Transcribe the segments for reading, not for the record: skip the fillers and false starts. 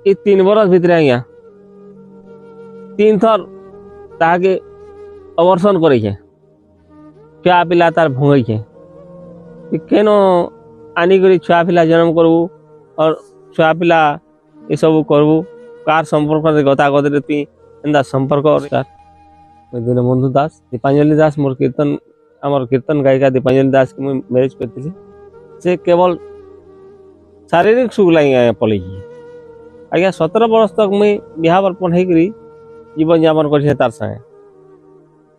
ये 3 बरस भितर आज्ञा 3 थर ताके अवर्सन करे छुआ पिला तार भंगे केन आनिक छुआ पिला जन्म करबू और छुआ पिला ये सब करबू कार संपर्क गतागत एंदा संपर्क दीनबंधु दास दीपांजलि दास मोर कीर्तन आमर कीर्तन गायिका दीपांजलि दास की मुझे मैरिज करती से केवल शारीरिक सुख लगे आज्ञा पलि आज्ञा 17 बरस तक मुई बिहा बर्पण होकर जीवन यापन कर तार संगे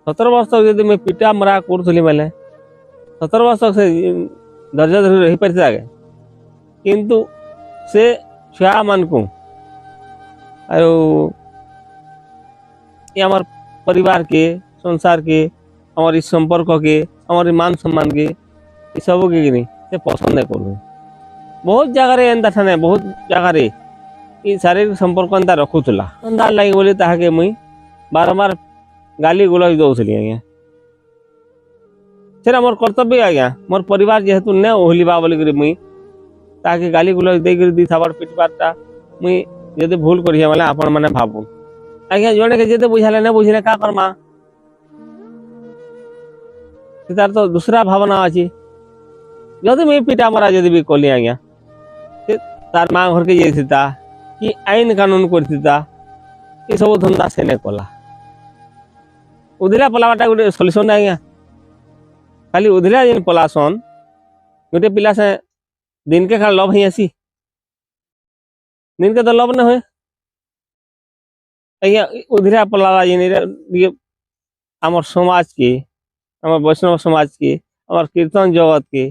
17 वर्ष तक जब मैं पिटा मरा करूली मैंने 17 वर्ष तक से धैर्य धरी रही पारि आगे किंतु से छुआ मान को आमर परिवार के संसार के हमार इस संपर्क के हमारे मान सम्मान के ये सब के नहीं से पसंद नहीं कर बहुत जगह एंता ठाने बहुत जगह ये शारीरिक संपर्क एंता रखुला अंदाज लगे बोली ताके मुई बारंबार गाली गुलज दौली आज्ञा से मोर कर्तव्य आज्ञा मोर परिवार जेहेतु न ओहलिबा बोलिक मुई ताके गाली गुलज देकर दी थाबार पिटबारटा मुई जदि भूल करी माने आपण माने भाबू आज्ञा जड़े के जेते बुझाले न बुझले का करमा तार तो दूसरा भावना अच्छी जदि मैं पिटा मरा जदि भी कली आज्ञा तार माँ घर के जाता कि आईन कानून करता ये सब धंदा से नहीं कला उधिला पलावाटा गोटे सल्यूशन आज्ञा खाली उधिला जेन पलासन गोटे पिला से दिन के खाली लव ही आसी दिन के तो लव न हुए आज्ञा उधिला पलावा जेन आमर समाज के आमर वैष्णव समाज के आमर कीर्तन जगत के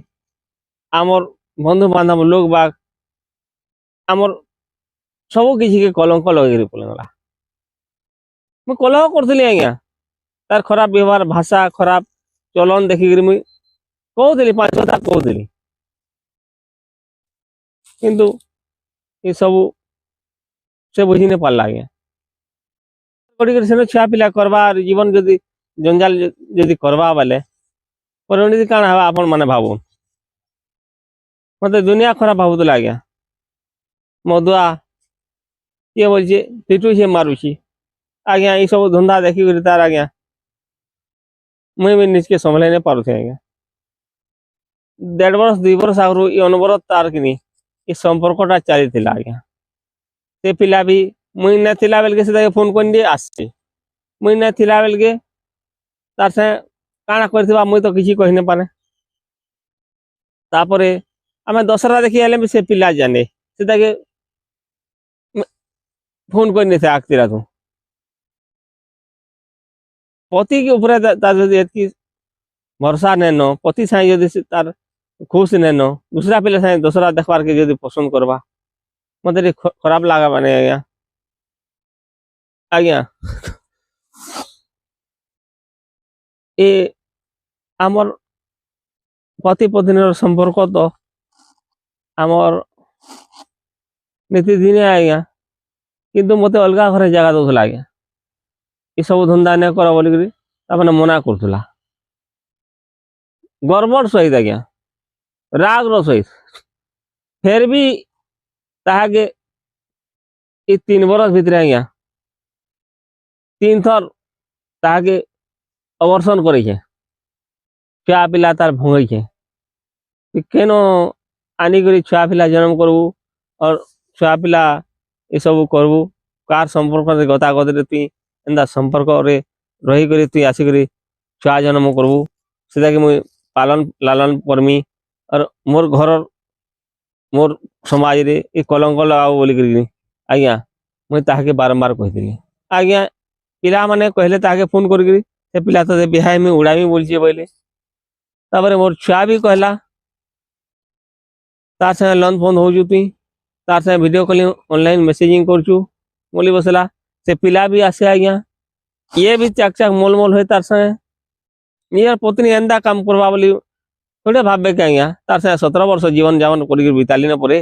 आमर बंधु बांधव लोग बाग आमर सब किसी के कलंक लगे पड़ेगा मुझे कलह करी आज्ञा तार खराब व्यवहार भाषा खराब चलन देखिक मुई कहली 5 कथा कहली किंतु ये सब से बुझी नहीं पारा आज्ञा से छुआ पिला करवा जीवन जदि जंजाल जदि करवा बेले परिणति काण हवा आपण माने भावुन मत दुनिया खराब भावुला आज्ञा मदुआ ये बोलছে पिटू से मारुची आज्ञा ये सब धंधा देखिक तार आज्ञा मुई भी निज के संभाल नहीं पारे आज्ञा 1.5 वर्ष 2 वर्ष आगु ये अनवरत तार कि ये संपर्कटा चली आज्ञा से पिला भी मुई न थिला बेल के से फोन कर दिए आसचे मुई न थिला बेल के तार से काना करथिबा मुई तो किसी कहि न पारे तापरे आमे दशहरा देखि आले भी से पिला जाने से ताके फोन कर नहीं थे आखती रात पति के ऊपर तार भरोसा नहीं नो पति साई जदि तार खुश नहीं नो दूसरा पिला साई दशहरा देखबार के जदि पसंद करवा मत खराब लगा माने आज्ञा आज्ञा ये आमर पति पत्नी संपर्क तो आमर नीतिदिन आज्ञा किंतु मत अलग घर जगह दौला आज्ञा ये सब धंदा नहीं कर बोलिक मना करूला गड़बड़ सहित आज्ञा राग सहित फिर भी ताके ये 3 बरस भितर आज्ञा 3 थर ताके अवर्सन करे छुआ पिला तार भंगे केन आनिक छुआ पिला जन्म करबू और छुआ पिला ये सब करबू कार संपर्क गतागत एंदा संपर्क रहीक आसिक छुआ जन्म करबू से मुझे पालन लालन करमी और मोर घर मोर समाज रे ये कलंक लगाओ बोलिक आज्ञा मुझे ताके बारंबार कही आज्ञा पिला माने कहले ताके फोन कर पिला तो बिहाय में उड़ामी बोलछे बोले तापर मोर छुआ भी कहला तार संगे लन फोन हो तुई तार संगे वीडियो कॉलिंग ऑनलाइन मेसेजिंग करचु बोली बसला से पिला भी आसे आज्ञा ये भी चाक चाक मोल मोल हुए तार संगे ये पत्नी एंदा काम करवा बोली थोड़े भावे के आज्ञा तार संगे 17 वर्ष जीवन जावन कर बिताली न परे